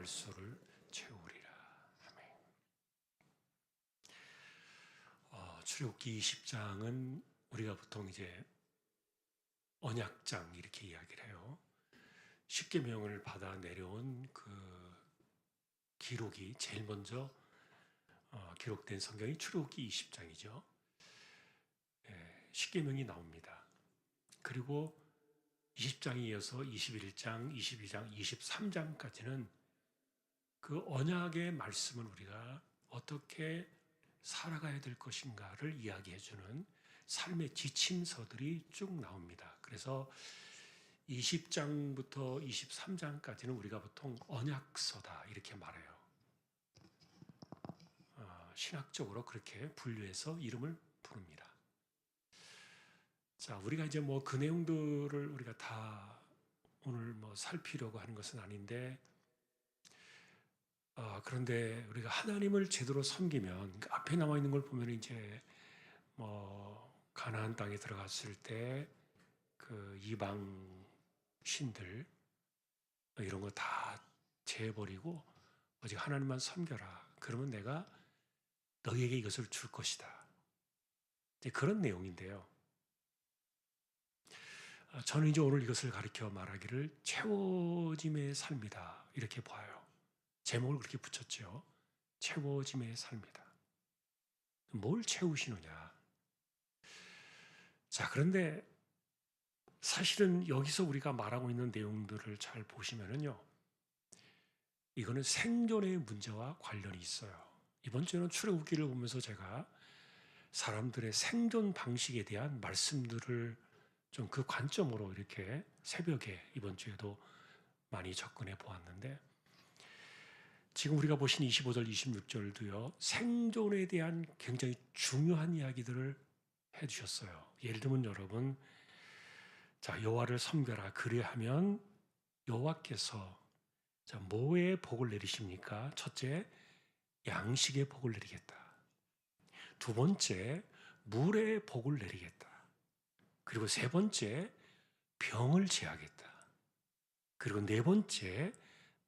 날수를 채우리라. 아멘. 출애굽기 20장은 우리가 보통 이제 언약장 이렇게 이야기를 해요. 십계명을 받아 내려온 그 기록이 제일 먼저 기록된 성경이 출애굽기 20장이죠. 십계명이 나옵니다. 그리고 20장에 이어서 21장, 22장, 23장까지는 그 언약의 말씀을 우리가 어떻게 살아가야 될 것인가를 이야기해주는 삶의 지침서들이 쭉 나옵니다. 그래서 20장부터 23장까지는 우리가 보통 언약서다 이렇게 말해요. 신학적으로 그렇게 분류해서 이름을 부릅니다. 자, 우리가 이제 뭐 그 내용들을 우리가 다 오늘 뭐 살피려고 하는 것은 아닌데, 그런데 우리가 하나님을 제대로 섬기면 그 앞에 나와 있는 걸 보면 이제 뭐 가나안 땅에 들어갔을 때 그 이방 신들 이런 거 다 제해버리고 오직 하나님만 섬겨라. 그러면 내가 너희에게 이것을 줄 것이다. 이제 그런 내용인데요. 저는 이제 오늘 이것을 가리켜 말하기를 채워짐의 삶이다 이렇게 봐요. 제목을 그렇게 붙였죠. 채워짐의 삶이다. 뭘 채우시느냐. 자, 그런데 사실은 여기서 우리가 말하고 있는 내용들을 잘 보시면은요, 이거는 생존의 문제와 관련이 있어요. 이번 주에는 출애굽기를 보면서 제가 사람들의 생존 방식에 대한 말씀들을 좀 그 관점으로 이렇게 새벽에 이번 주에도 많이 접근해 보았는데, 지금 우리가 보신 25절, 26절도요, 생존에 대한 굉장히 중요한 이야기들을 해 주셨어요. 예를 들면 여러분, 자, 여호와를 섬겨라. 그리하면 여호와께서 자, 뭐의 복을 내리십니까? 첫째, 양식의 복을 내리겠다. 두 번째, 물의 복을 내리겠다. 그리고 세 번째, 병을 제하겠다. 그리고 네 번째,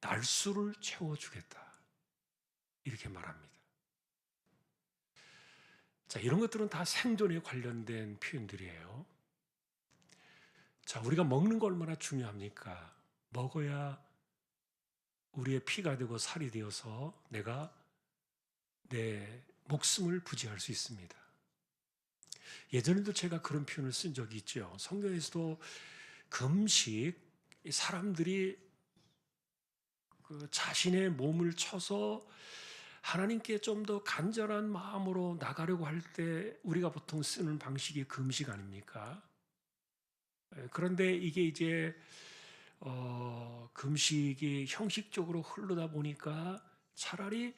날수를 채워주겠다. 이렇게 말합니다. 자, 이런 것들은 다 생존에 관련된 표현들이에요. 자, 우리가 먹는 거 얼마나 중요합니까? 먹어야 우리의 피가 되고 살이 되어서 내가 내 목숨을 부지할 수 있습니다. 예전에도 제가 그런 표현을 쓴 적이 있죠. 성경에서도 금식, 사람들이 그 자신의 몸을 쳐서 하나님께 좀 더 간절한 마음으로 나가려고 할 때 우리가 보통 쓰는 방식이 금식 아닙니까? 그런데 이게 이제 금식이 형식적으로 흐르다 보니까 차라리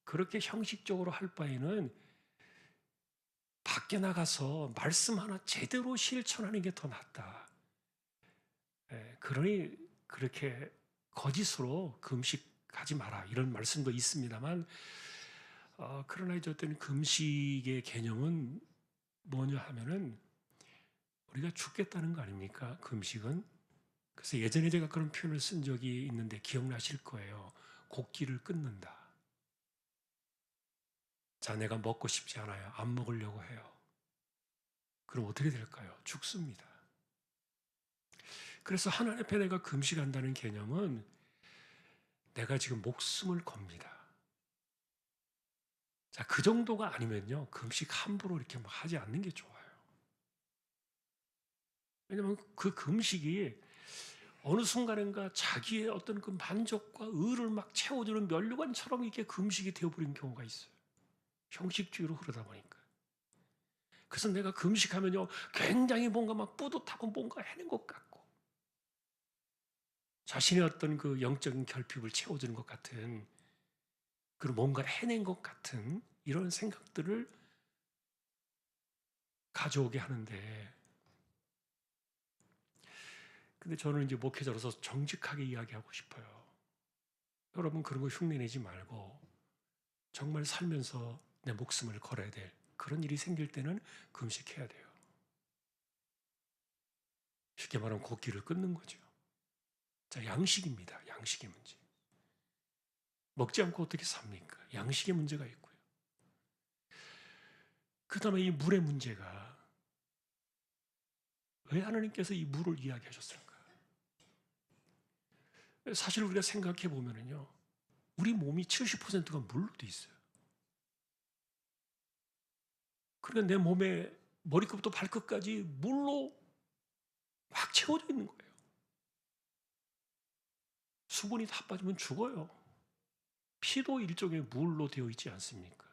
그렇게 형식적으로 할 바에는 밖에 나가서 말씀 하나 제대로 실천하는 게 더 낫다. 그러니 그렇게 거짓으로 금식하지 마라 이런 말씀도 있습니다만, 그러나 이제 어떤 금식의 개념은 뭐냐 하면은 우리가 죽겠다는 거 아닙니까? 금식은. 그래서 예전에 제가 그런 표현을 쓴 적이 있는데 기억나실 거예요. 곡기를 끊는다. 자, 내가 먹고 싶지 않아요. 안 먹으려고 해요. 그럼 어떻게 될까요? 죽습니다. 그래서 하나님 앞에 내가 금식한다는 개념은 내가 지금 목숨을 겁니다. 자, 그 정도가 아니면요, 금식 함부로 이렇게 막 하지 않는 게 좋아요. 왜냐면 그 금식이 어느 순간인가 자기의 어떤 그 만족과 의를 막 채워주는 면류관처럼 이렇게 금식이 되어버린 경우가 있어요. 형식주의로 흐르다 보니까. 그래서 내가 금식하면요, 굉장히 뭔가 막 뿌듯하고 뭔가 해낸 것 같고, 자신의 어떤 그 영적인 결핍을 채워주는 것 같은, 그리고 뭔가 해낸 것 같은 이런 생각들을 가져오게 하는데, 근데 저는 이제 목회자로서 정직하게 이야기하고 싶어요. 여러분 그런 거 흉내내지 말고 정말 살면서 내 목숨을 걸어야 될 그런 일이 생길 때는 금식해야 돼요. 쉽게 말하면 곡기를 끊는 거죠. 자, 양식입니다. 양식의 문제. 먹지 않고 어떻게 삽니까? 양식의 문제가 있고요. 그 다음에 이 물의 문제가 왜 하나님께서 이 물을 이야기하셨을까? 사실 우리가 생각해 보면요, 우리 몸이 70%가 물로 돼 있어요. 그러니까 내 몸에 머리끝부터 발끝까지 물로 막 채워져 있는 거예요. 수분이 다 빠지면 죽어요. 피도 일종의 물로 되어 있지 않습니까?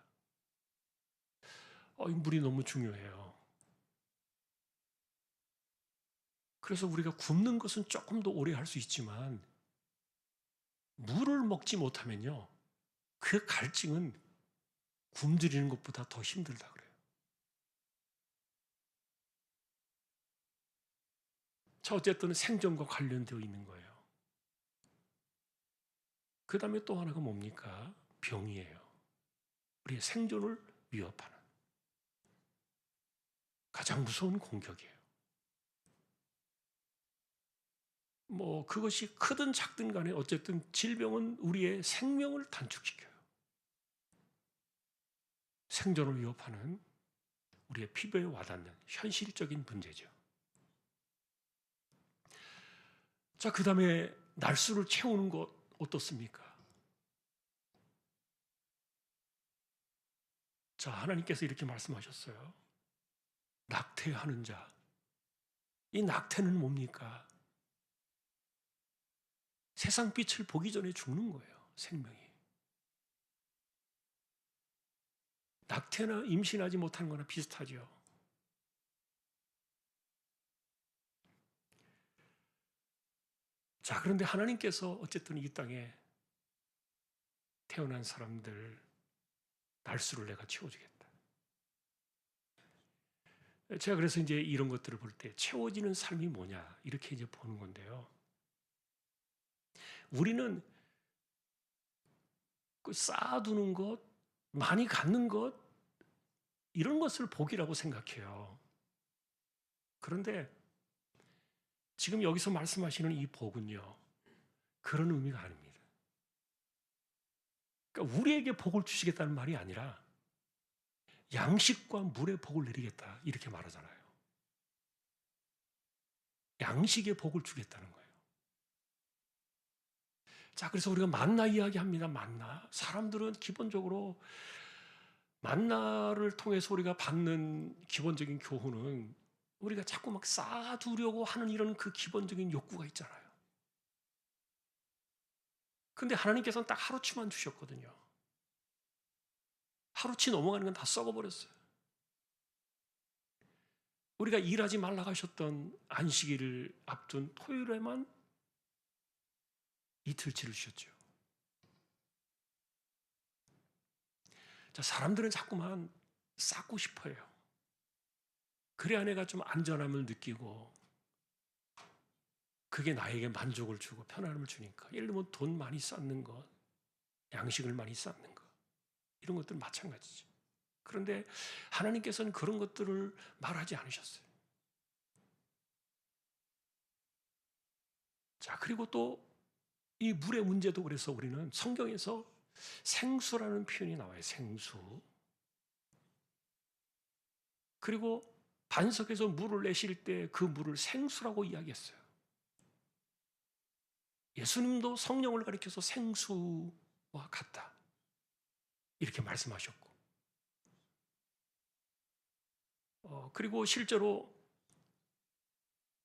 이 물이 너무 중요해요. 그래서 우리가 굶는 것은 조금 더 오래 할 수 있지만 물을 먹지 못하면요, 그 갈증은 굶주리는 것보다 더 힘들다 그래요. 자, 어쨌든 생존과 관련되어 있는 거예요. 그 다음에 또 하나가 뭡니까? 병이에요. 우리의 생존을 위협하는 가장 무서운 공격이에요. 그것이 크든 작든 간에 어쨌든 질병은 우리의 생명을 단축시켜요. 생존을 위협하는 우리의 피부에 와닿는 현실적인 문제죠. 자, 그 다음에 날수를 채우는 것 어떻습니까? 자, 하나님께서 이렇게 말씀하셨어요. 낙태하는 자. 이 낙태는 뭡니까? 세상 빛을 보기 전에 죽는 거예요, 생명이. 낙태나 임신하지 못하는 거나 비슷하죠. 자, 그런데 하나님께서 어쨌든 이 땅에 태어난 사람들 날수를 내가 채워주겠다. 제가 그래서 이제 이런 것들을 볼 때 채워지는 삶이 뭐냐 이렇게 이제 보는 건데요. 우리는 그 쌓아두는 것, 많이 갖는 것 이런 것을 복이라고 생각해요. 그런데 지금 여기서 말씀하시는 이 복은요, 그런 의미가 아닙니다. 그러니까 우리에게 복을 주시겠다는 말이 아니라 양식과 물의 복을 내리겠다 이렇게 말하잖아요. 양식의 복을 주겠다는 거예요. 자, 그래서 우리가 만나 이야기합니다. 만나. 사람들은 기본적으로 만나를 통해서 우리가 받는 기본적인 교훈은 우리가 자꾸 막 쌓아두려고 하는 이런 그 기본적인 욕구가 있잖아요. 근데 하나님께서는 딱 하루치만 주셨거든요. 하루치 넘어가는 건 다 썩어버렸어요. 우리가 일하지 말라 하셨던 안식일을 앞둔 토요일에만 이틀치를 주셨죠. 자, 사람들은 자꾸만 쌓고 싶어요. 그래야 내가 좀 안전함을 느끼고 그게 나에게 만족을 주고 편안함을 주니까. 예를 들면 돈 많이 쌓는 것, 양식을 많이 쌓는 것 이런 것들은 마찬가지죠. 그런데 하나님께서는 그런 것들을 말하지 않으셨어요. 자, 그리고 또 이 물의 문제도 그래서 우리는 성경에서 생수라는 표현이 나와요. 생수. 그리고 반석에서 물을 내실 때 그 물을 생수라고 이야기했어요. 예수님도 성령을 가리켜서 생수와 같다 이렇게 말씀하셨고, 그리고 실제로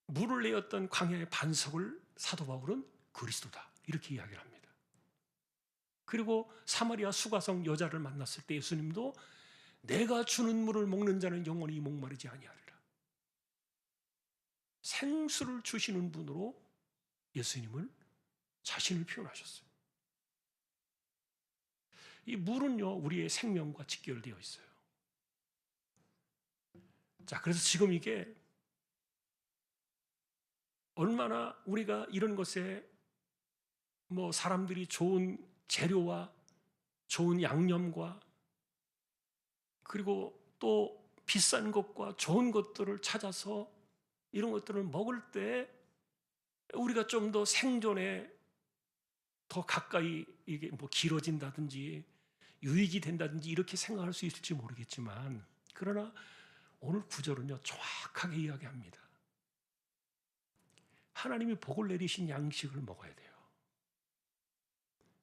물을 내었던 광야의 반석을 사도 바울은 그리스도다 이렇게 이야기를 합니다. 그리고 사마리아 수가성 여자를 만났을 때 예수님도 내가 주는 물을 먹는 자는 영원히 목마르지 아니하리라. 생수를 주시는 분으로 예수님을 자신을 표현하셨어요. 이 물은요, 우리의 생명과 직결되어 있어요. 자, 그래서 지금 이게 얼마나 우리가 이런 것에 사람들이 좋은 재료와 좋은 양념과 그리고 또 비싼 것과 좋은 것들을 찾아서 이런 것들을 먹을 때 우리가 좀 더 생존에 더 가까이 이게 뭐 길어진다든지 유익이 된다든지 이렇게 생각할 수 있을지 모르겠지만, 그러나 오늘 구절은요 정확하게 이야기합니다. 하나님이 복을 내리신 양식을 먹어야 돼요.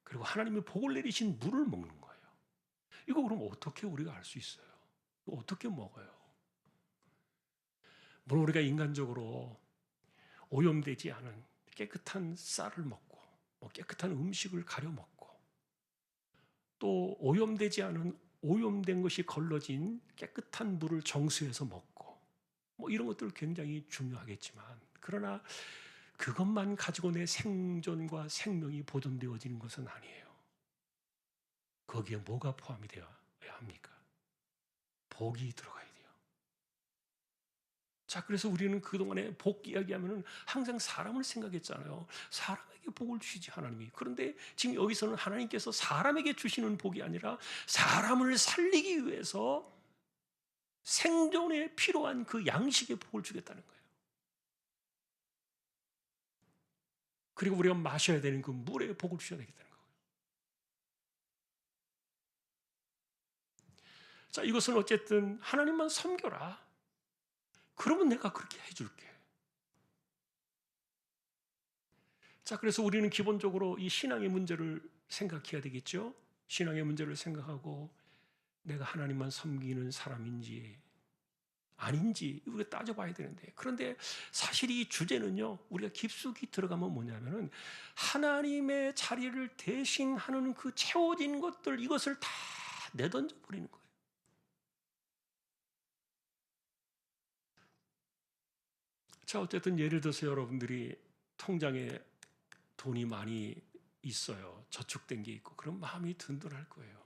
그리고 하나님이 복을 내리신 물을 먹는 거예요. 이거 그럼 어떻게 우리가 알 수 있어요? 어떻게 먹어요? 물론 우리가 인간적으로 오염되지 않은 깨끗한 쌀을 먹고, 깨끗한 음식을 가려 먹고, 또 오염되지 않은 오염된 것이 걸러진 깨끗한 물을 정수해서 먹고, 이런 것들 굉장히 중요하겠지만, 그러나 그것만 가지고 내 생존과 생명이 보존되어지는 것은 아니에요. 거기에 뭐가 포함이 되어야 합니까? 복이 들어가야 돼요. 자, 그래서 우리는 그동안에 복 이야기하면은 항상 사람을 생각했잖아요. 사람에게 복을 주시지 하나님이. 그런데 지금 여기서는 하나님께서 사람에게 주시는 복이 아니라 사람을 살리기 위해서 생존에 필요한 그 양식의 복을 주겠다는 거예요. 그리고 우리가 마셔야 되는 그 물의 복을 주셔야 되겠다는 거예요. 자, 이것은 어쨌든 하나님만 섬겨라. 그러면 내가 그렇게 해줄게. 자, 그래서 우리는 기본적으로 이 신앙의 문제를 생각해야 되겠죠. 신앙의 문제를 생각하고 내가 하나님만 섬기는 사람인지 아닌지 우리가 따져봐야 되는데, 그런데 사실 이 주제는요 우리가 깊숙이 들어가면 뭐냐면은 하나님의 자리를 대신하는 그 채워진 것들, 이것을 다 내던져 버리는 거예요. 자, 어쨌든 예를 들어서 여러분들이 통장에 돈이 많이 있어요. 저축된 게 있고, 그럼 마음이 든든할 거예요.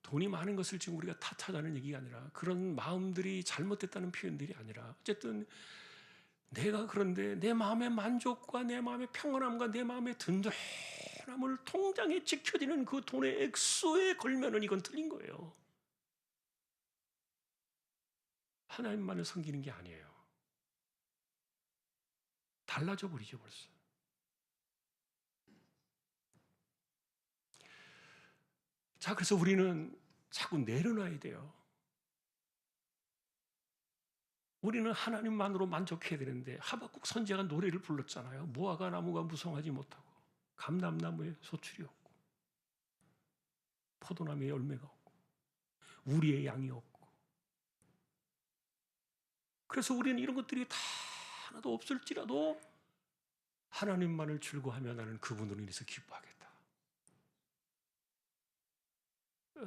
돈이 많은 것을 지금 우리가 탓하자는 얘기가 아니라, 그런 마음들이 잘못됐다는 표현들이 아니라, 어쨌든 내가 그런데 내 마음의 만족과 내 마음의 평안함과 내 마음의 든든함을 통장에 지켜지는 그 돈의 액수에 걸면은 이건 틀린 거예요. 하나님만을 섬기는 게 아니에요. 달라져 버리죠 벌써. 자, 그래서 우리는 자꾸 내려놔야 돼요. 우리는 하나님만으로 만족해야 되는데, 하박국 선지자가 노래를 불렀잖아요. 무화과 나무가 무성하지 못하고 감람나무에 소출이 없고 포도나무에 열매가 없고 우리의 양이 없고. 그래서 우리는 이런 것들이 다 하나도 없을지라도 하나님만을 즐거워하며 나는 그분으로 인해서 기뻐하겠다.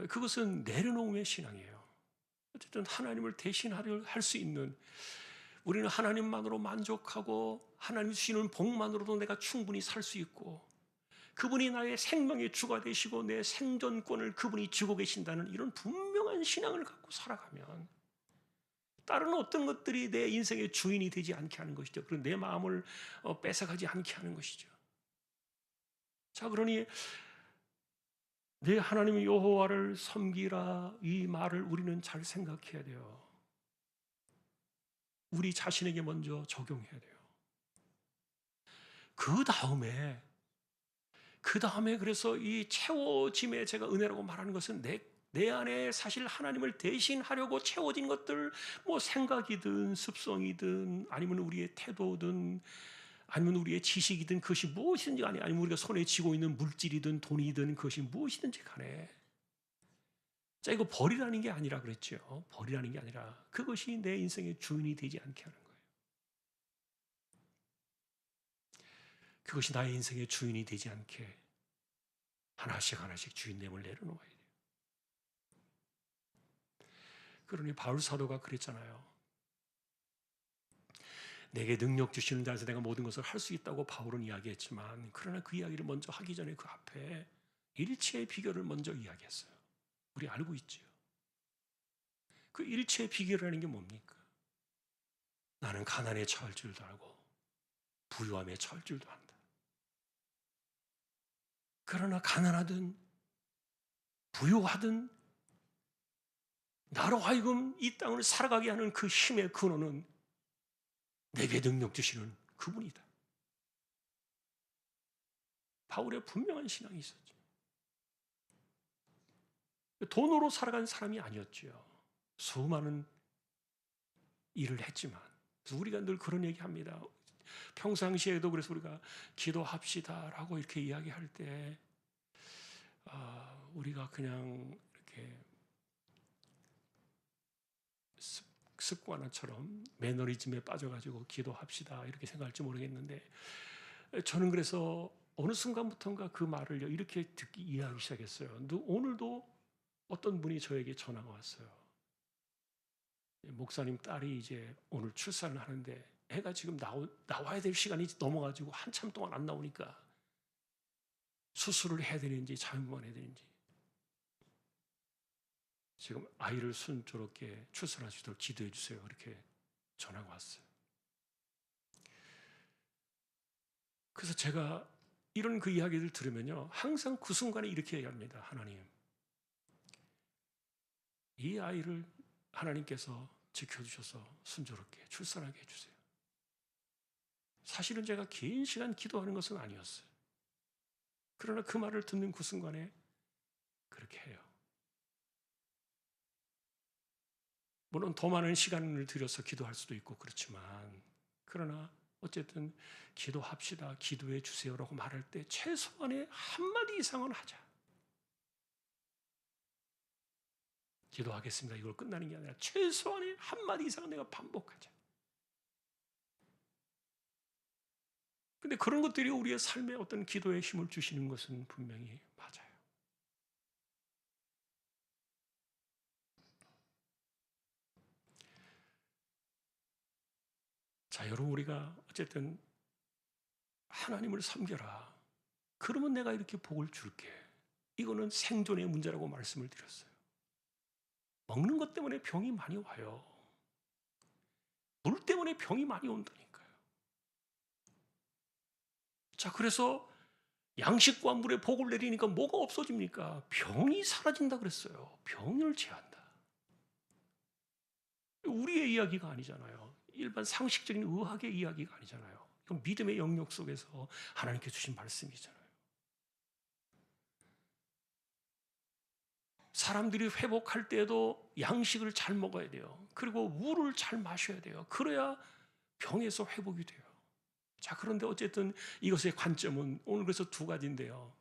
그것은 내려놓음의 신앙이에요. 어쨌든 하나님을 대신하려 할 수 있는, 우리는 하나님만으로 만족하고 하나님 주시는 복만으로도 내가 충분히 살 수 있고, 그분이 나의 생명의 주가 되시고 내 생존권을 그분이 쥐고 계신다는 이런 분명한 신앙을 갖고 살아가면 다른 어떤 것들이 내 인생의 주인이 되지 않게 하는 것이죠. 그리고 내 마음을 뺏어가지 않게 하는 것이죠. 자, 그러니 내 하나님 여호와를 섬기라, 이 말을 우리는 잘 생각해야 돼요. 우리 자신에게 먼저 적용해야 돼요. 그 다음에 그래서 이 채워짐에 제가 은혜라고 말하는 것은 내 안에 사실 하나님을 대신하려고 채워진 것들, 뭐 생각이든 습성이든 아니면 우리의 태도든 아니면 우리의 지식이든 그것이 무엇이든지 간에, 아니면 우리가 손에 쥐고 있는 물질이든 돈이든 그것이 무엇이든지 간에, 자, 이거 버리라는 게 아니라 그랬죠. 버리라는 게 아니라 그것이 내 인생의 주인이 되지 않게 하는 거예요. 그것이 나의 인생의 주인이 되지 않게 하나씩 하나씩 주인됨을 내려놓아야 돼요. 그러니 바울 사도가 그랬잖아요. 내게 능력 주시는 자에서 내가 모든 것을 할 수 있다고 바울은 이야기했지만, 그러나 그 이야기를 먼저 하기 전에 그 앞에 일체의 비결을 먼저 이야기했어요. 우리 알고 있죠. 그 일체의 비결이라는 게 뭡니까? 나는 가난에 처할 줄도 알고 부유함에 처할 줄도 안다. 그러나 가난하든 부유하든 나로 하여금 이 땅을 살아가게 하는 그 힘의 근원은 내게 능력 주시는 그분이다. 바울의 분명한 신앙이 있었죠. 돈으로 살아간 사람이 아니었지요. 수많은 일을 했지만 우리가 늘 그런 얘기합니다. 평상시에도 그래서 우리가 기도합시다라고 이렇게 이야기할 때 우리가 그냥 이렇게 습관화처럼 매너리즘에 빠져가지고 기도합시다 이렇게 생각할지 모르겠는데 저는 그래서 어느 순간부터인가 그 말을 이렇게 듣기 이해하기 시작했어요. 오늘도 어떤 분이 저에게 전화가 왔어요. 목사님 딸이 이제 오늘 출산을 하는데 애가 지금 나와야 될 시간이 넘어가지고 한참 동안 안 나오니까 수술을 해야 되는지 자연분만 해야 되는지 지금 아이를 순조롭게 출산할 수 있도록 기도해 주세요. 이렇게 전화가 왔어요. 그래서 제가 이런 그 이야기를 들으면요. 항상 그 순간에 이렇게 얘기합니다. 하나님, 이 아이를 하나님께서 지켜주셔서 순조롭게 출산하게 해주세요. 사실은 제가 긴 시간 기도하는 것은 아니었어요. 그러나 그 말을 듣는 그 순간에 그렇게 해요. 물론 더 많은 시간을 들여서 기도할 수도 있고 그렇지만 그러나 어쨌든 기도합시다, 기도해 주세요라고 말할 때 최소한의 한마디 이상은 하자. 기도하겠습니다. 이걸 끝나는 게 아니라 최소한의 한마디 이상은 내가 반복하자. 근데 그런 것들이 우리의 삶에 어떤 기도에 힘을 주시는 것은 분명히 맞아요. 자, 여러분 우리가 어쨌든 하나님을 섬겨라. 그러면 내가 이렇게 복을 줄게. 이거는 생존의 문제라고 말씀을 드렸어요. 먹는 것 때문에 병이 많이 와요. 물 때문에 병이 많이 온다니까요. 자, 그래서 양식과 물에 복을 내리니까 뭐가 없어집니까? 병이 사라진다 그랬어요. 병을 제한다. 우리의 이야기가 아니잖아요. 일반 상식적인 의학의 이야기가 아니잖아요. 이건 믿음의 영역 속에서 하나님께 주신 말씀이잖아요. 사람들이 회복할 때도 양식을 잘 먹어야 돼요. 그리고 물을 잘 마셔야 돼요. 그래야 병에서 회복이 돼요. 자, 그런데 어쨌든 이것의 관점은 오늘 그래서 두 가지인데요.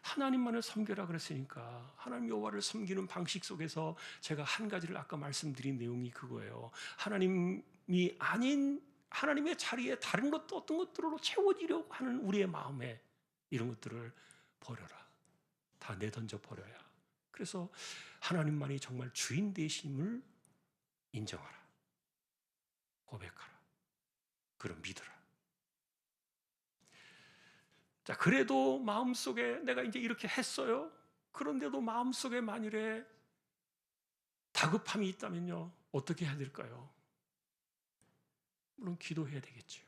하나님만을 섬겨라 그랬으니까 하나님 여호와를 섬기는 방식 속에서 제가 한 가지를 아까 말씀드린 내용이 그거예요. 하나님이 아닌 하나님의 자리에 다른 것도 어떤 것들로 채워지려고 하는 우리의 마음에 이런 것들을 버려라. 다 내던져 버려야. 그래서 하나님만이 정말 주인 되심을 인정하라. 고백하라. 그럼 믿어라. 자, 그래도 마음속에 내가 이제 이렇게 했어요. 그런데도 마음속에 만일에 다급함이 있다면요. 어떻게 해야 될까요? 물론 기도해야 되겠죠.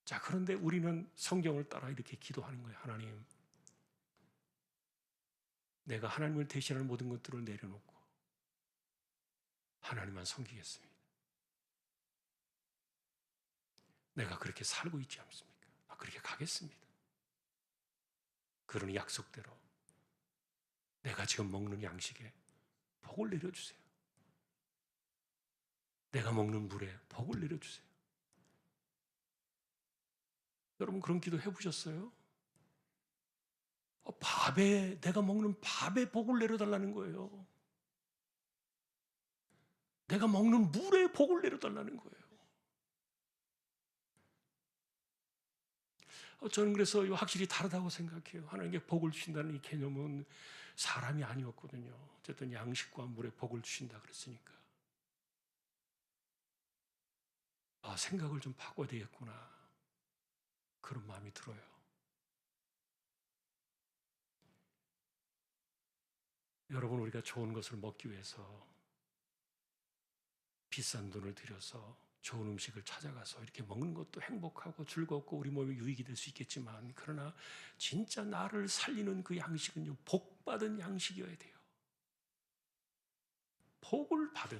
자, 그런데 우리는 성경을 따라 이렇게 기도하는 거예요. 하나님, 내가 하나님을 대신하는 모든 것들을 내려놓고 하나님만 섬기겠습니다. 내가 그렇게 살고 있지 않습니까? 그렇게 가겠습니다. 그런 약속대로 내가 지금 먹는 양식에 복을 내려주세요. 내가 먹는 물에 복을 내려주세요. 여러분 그런 기도 해보셨어요? 내가 먹는 밥에 복을 내려달라는 거예요. 내가 먹는 물에 복을 내려달라는 거예요. 저는 그래서 확실히 다르다고 생각해요. 하나님께 복을 주신다는 이 개념은 사람이 아니었거든요. 어쨌든 양식과 물에 복을 주신다 그랬으니까. 생각을 좀 바꿔야 되겠구나. 그런 마음이 들어요. 여러분 우리가 좋은 것을 먹기 위해서 비싼 돈을 들여서 좋은 음식을 찾아가서 이렇게 먹는 것도 행복하고 즐겁고 우리 몸에 유익이 될 수 있겠지만 그러나 진짜 나를 살리는 그 양식은요 복받은 양식이어야 돼요.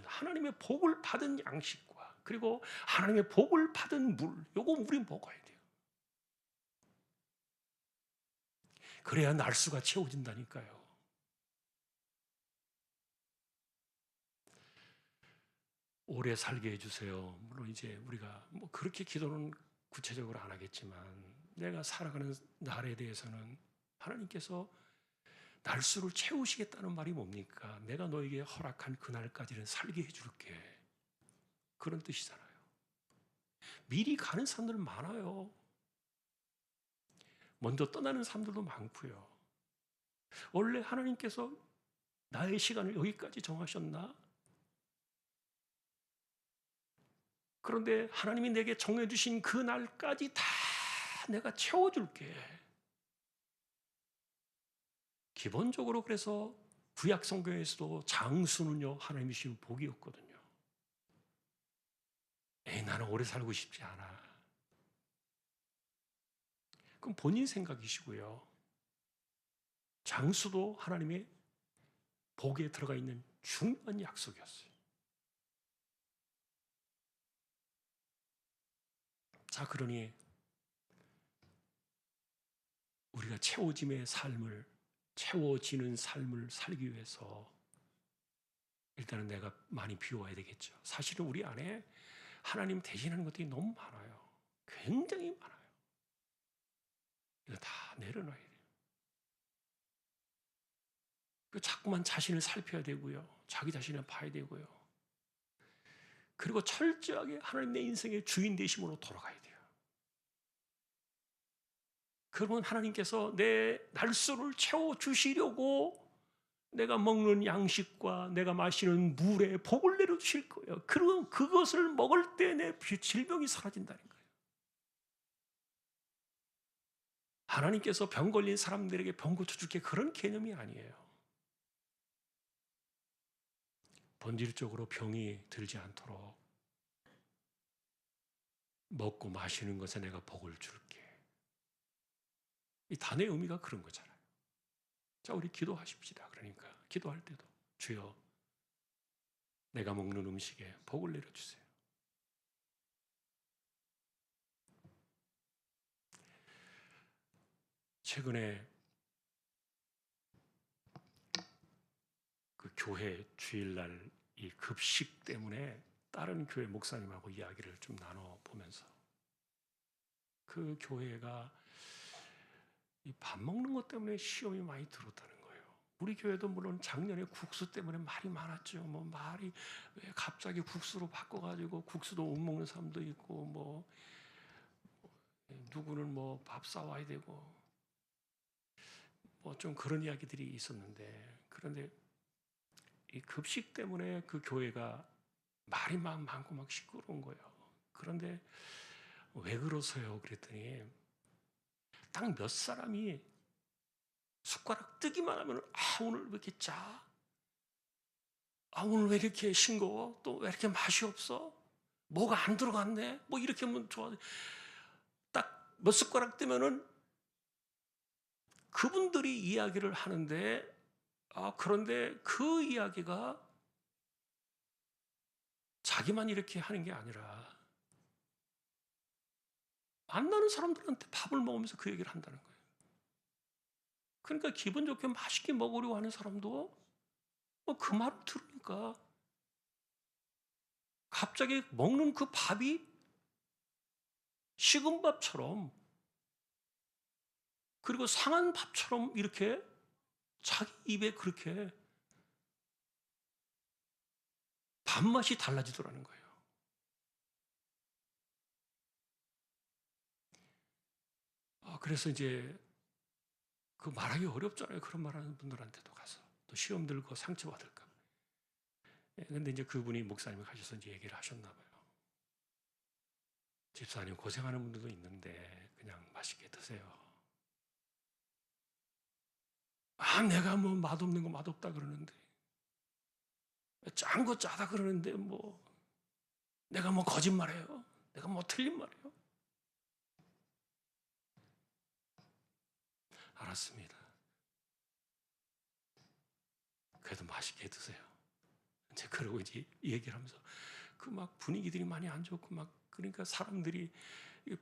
하나님의 복을 받은 양식과 그리고 하나님의 복을 받은 물, 요거 우리 먹어야 돼요. 그래야 날수가 채워진다니까요. 오래 살게 해주세요. 물론 이제 우리가 뭐 그렇게 기도는 구체적으로 안 하겠지만 내가 살아가는 날에 대해서는 하나님께서 날수를 채우시겠다는 말이 뭡니까? 내가 너에게 허락한 그날까지는 살게 해줄게. 그런 뜻이잖아요. 미리 가는 사람들 많아요. 먼저 떠나는 사람들도 많고요. 원래 하나님께서 나의 시간을 여기까지 정하셨나? 그런데 하나님이 내게 정해주신 그 날까지 다 내가 채워줄게. 기본적으로 그래서 구약 성경에서도 장수는요, 하나님이 주신 복이었거든요. 나는 오래 살고 싶지 않아. 그럼 본인 생각이시고요. 장수도 하나님의 복에 들어가 있는 중요한 약속이었어요. 자, 그러니 우리가 채워지는 삶을 살기 위해서 일단은 내가 많이 비워야 되겠죠. 사실은 우리 안에 하나님 대신하는 것들이 너무 많아요. 굉장히 많아요. 이거 다 내려놔야 돼요. 자꾸만 자신을 살펴야 되고요. 자기 자신을 봐야 되고요. 그리고 철저하게 하나님 내 인생의 주인 되심으로 돌아가야 돼요. 그러면 하나님께서 내 날수를 채워주시려고 내가 먹는 양식과 내가 마시는 물에 복을 내려주실 거예요. 그리고 그것을 먹을 때 내 질병이 사라진다는 거예요. 하나님께서 병 걸린 사람들에게 병 고쳐줄게 그런 개념이 아니에요. 본질적으로 병이 들지 않도록 먹고 마시는 것에 내가 복을 줄게. 이 단의 의미가 그런 거잖아요. 자, 우리 기도하십시다. 그러니까 기도할 때도 주여 내가 먹는 음식에 복을 내려주세요. 최근에 그 교회 주일날 이 급식 때문에 다른 교회 목사님하고 이야기를 좀 나눠보면서 그 교회가 이 밥 먹는 것 때문에 시험이 많이 들었다는 거예요. 우리 교회도 물론 작년에 국수 때문에 말이 많았죠. 뭐 말이 왜 갑자기 국수로 바꿔가지고 국수도 못 먹는 사람도 있고 뭐 누구는 뭐 밥 사와야 되고 뭐 좀 그런 이야기들이 있었는데 그런데 이 급식 때문에 그 교회가 말이 막 많고 막 시끄러운 거예요. 그런데 왜 그러세요? 그랬더니 딱 몇 사람이 숟가락 뜨기만 하면 오늘 왜 이렇게 짜? 오늘 왜 이렇게 싱거워? 또 왜 이렇게 맛이 없어? 뭐가 안 들어갔네? 뭐 이렇게 하면 좋아. 딱 몇 숟가락 뜨면은 그분들이 이야기를 하는데 그런데 그 이야기가 자기만 이렇게 하는 게 아니라 만나는 사람들한테 밥을 먹으면서 그 얘기를 한다는 거예요. 그러니까 기분 좋게 맛있게 먹으려고 하는 사람도 그 말을 들으니까 갑자기 먹는 그 밥이 식은 밥처럼 그리고 상한 밥처럼 이렇게 자기 입에 그렇게 밥맛이 달라지더라는 거예요. 그래서 이제 그 말하기 어렵잖아요. 그런 말하는 분들한테도 가서 또 시험 들고 상처받을까. 근데 이제 그분이 목사님이 가셔서 이제 얘기를 하셨나 봐요. 집사님 고생하는 분들도 있는데 그냥 맛있게 드세요. 내가 뭐 맛없는 거 맛없다 그러는데 짠 거 짜다 그러는데 뭐 내가 뭐 거짓말해요? 내가 뭐 틀린 말이에요? 알았습니다. 그래도 맛있게 드세요. 이제 그러고 이제 얘기를 하면서 그 막 분위기들이 많이 안 좋고 막 그러니까 사람들이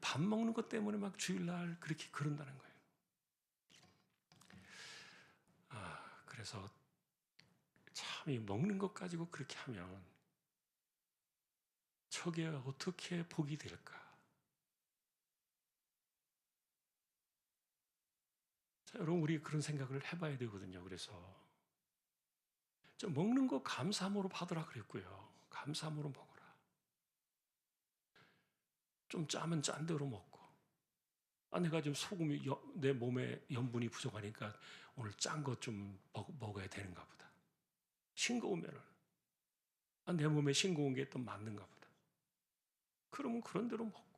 밥 먹는 것 때문에 막 주일날 그렇게 그런다는 거예요. 그래서 참 이 먹는 것 가지고 그렇게 하면 저게 어떻게 복이 될까? 자, 여러분 우리 그런 생각을 해봐야 되거든요. 그래서 좀 먹는 거 감사함으로 받으라 그랬고요. 감사함으로 먹어라. 좀 짜면 짠 대로 먹고. 내가 좀 소금이 내 몸에 염분이 부족하니까 오늘 짠 거 좀 먹어야 되는가 보다. 싱거우면은 내 몸에 싱거운 게 또 맞는가 보다. 그러면 그런 대로 먹고.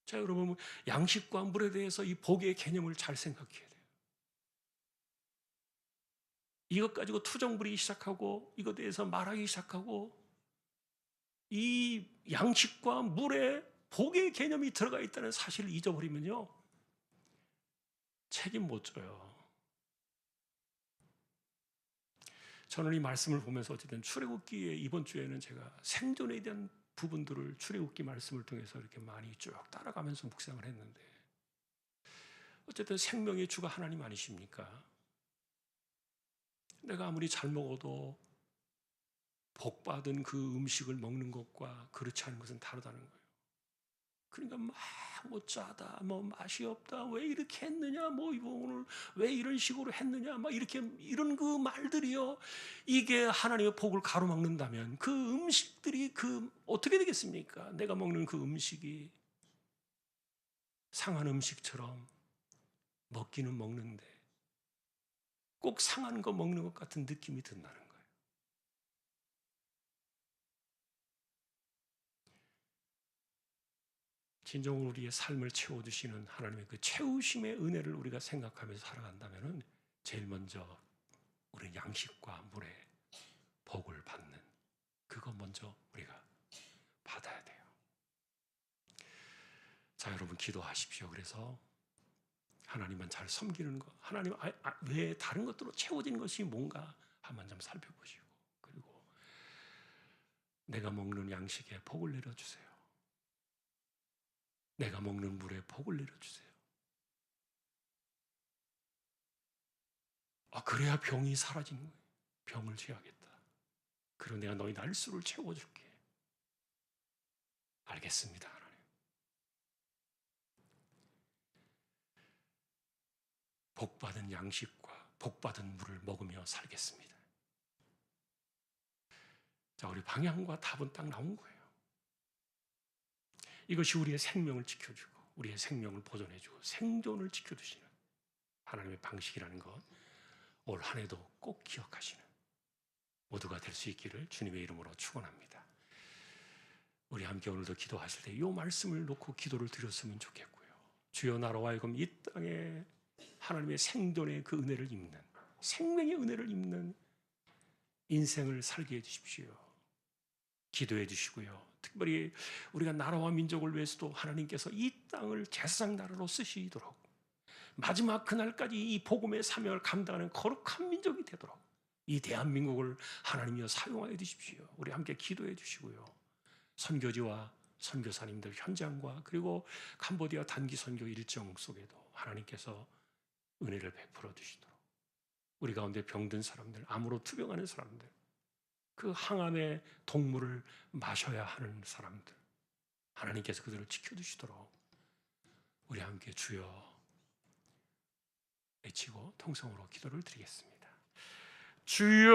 자, 여러분 양식과 물에 대해서 이 복의 개념을 잘 생각해야 돼요. 이것 가지고 투정 부리기 시작하고 이것에 대해서 말하기 시작하고 이 양식과 물에 복의 개념이 들어가 있다는 사실을 잊어버리면요 책임 못 져요. 저는 이 말씀을 보면서 어쨌든 출애굽기에 이번 주에는 제가 생존에 대한 부분들을 출애굽기 말씀을 통해서 이렇게 많이 쭉 따라가면서 묵상을 했는데 어쨌든 생명의 주가 하나님 아니십니까? 내가 아무리 잘 먹어도 복받은 그 음식을 먹는 것과 그렇지 않은 것은 다르다는 거예요. 그러니까 막 뭐 짜다, 뭐 맛이 없다, 왜 이렇게 했느냐, 뭐 이거 오늘 왜 이런 식으로 했느냐, 막 이렇게 이런 그 말들이요. 이게 하나님의 복을 가로막는다면 그 음식들이 그 어떻게 되겠습니까? 내가 먹는 그 음식이 상한 음식처럼 먹기는 먹는데 꼭 상한 거 먹는 것 같은 느낌이 든다는 거예요. 진정으로 우리의 삶을 채워주시는 하나님의 그 채우심의 은혜를 우리가 생각하면서 살아간다면 제일 먼저 우리는 양식과 물의 복을 받는 그거 먼저 우리가 받아야 돼요. 자, 여러분 기도하십시오. 그래서 하나님만 잘 섬기는 것, 하나님 외에 다른 것들로 채워진 것이 뭔가 한번 좀 살펴보시고 그리고 내가 먹는 양식에 복을 내려주세요. 내가 먹는 물에 복을 내려주세요. 그래야 병이 사라지는 거예요. 병을 제하겠다. 그리고 내가 너희 날수를 채워줄게. 알겠습니다, 하나님. 복받은 양식과 복받은 물을 먹으며 살겠습니다. 자, 우리 방향과 답은 딱 나온 거예요. 이것이 우리의 생명을 지켜주고 우리의 생명을 보존해주고 생존을 지켜주시는 하나님의 방식이라는 것 올 한 해도 꼭 기억하시는 모두가 될 수 있기를 주님의 이름으로 축원합니다. 우리 함께 오늘도 기도하실 때 이 말씀을 놓고 기도를 드렸으면 좋겠고요. 주여 나로 하여금 이 땅에 하나님의 생존의 그 은혜를 입는 생명의 은혜를 입는 인생을 살게 해주십시오. 기도해 주시고요. 특별히 우리가 나라와 민족을 위해서도 하나님께서 이 땅을 제사장 나라로 쓰시도록 마지막 그날까지 이 복음의 사명을 감당하는 거룩한 민족이 되도록 이 대한민국을 하나님이여 사용하여 주십시오. 우리 함께 기도해 주시고요. 선교지와 선교사님들 현장과 그리고 캄보디아 단기 선교 일정 속에도 하나님께서 은혜를 베풀어 주시도록 우리 가운데 병든 사람들, 암으로 투병하는 사람들, 그 항암의 동물을 마셔야 하는 사람들 하나님께서 그들을 지켜주시도록 우리 함께 주여 외치고 통성으로 기도를 드리겠습니다. 주여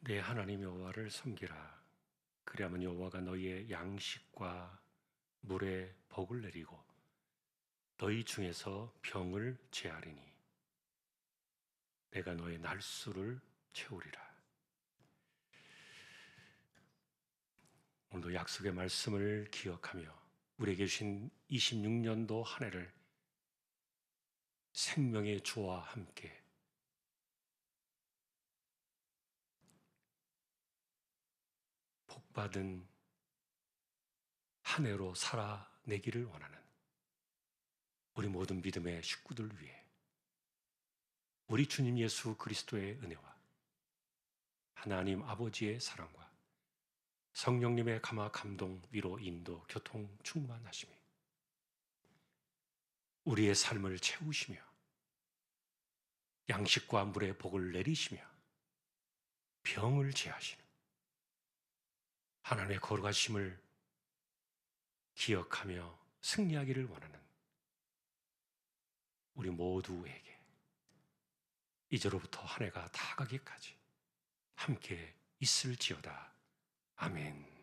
내 하나님 여호와를 섬기라. 그리하면 여호와가 너희의 양식과 물에 복을 내리고 너희 중에서 병을 제하리니 내가 너의 날수를 채우리라. 오늘도 약속의 말씀을 기억하며 우리에게 주신 26년도 한 해를 생명의 주와 함께 복받은 한 해로 살아내기를 원하는 우리 모든 믿음의 식구들 위해 우리 주님 예수 그리스도의 은혜와 하나님 아버지의 사랑과 성령님의 감화 감동 위로 인도 교통 충만하심이 우리의 삶을 채우시며 양식과 물의 복을 내리시며 병을 제하시는 하나님의 거룩하심을 기억하며 승리하기를 원하는 우리 모두에게 이제로부터 한 해가 다 가기까지 함께 있을지어다. 아멘.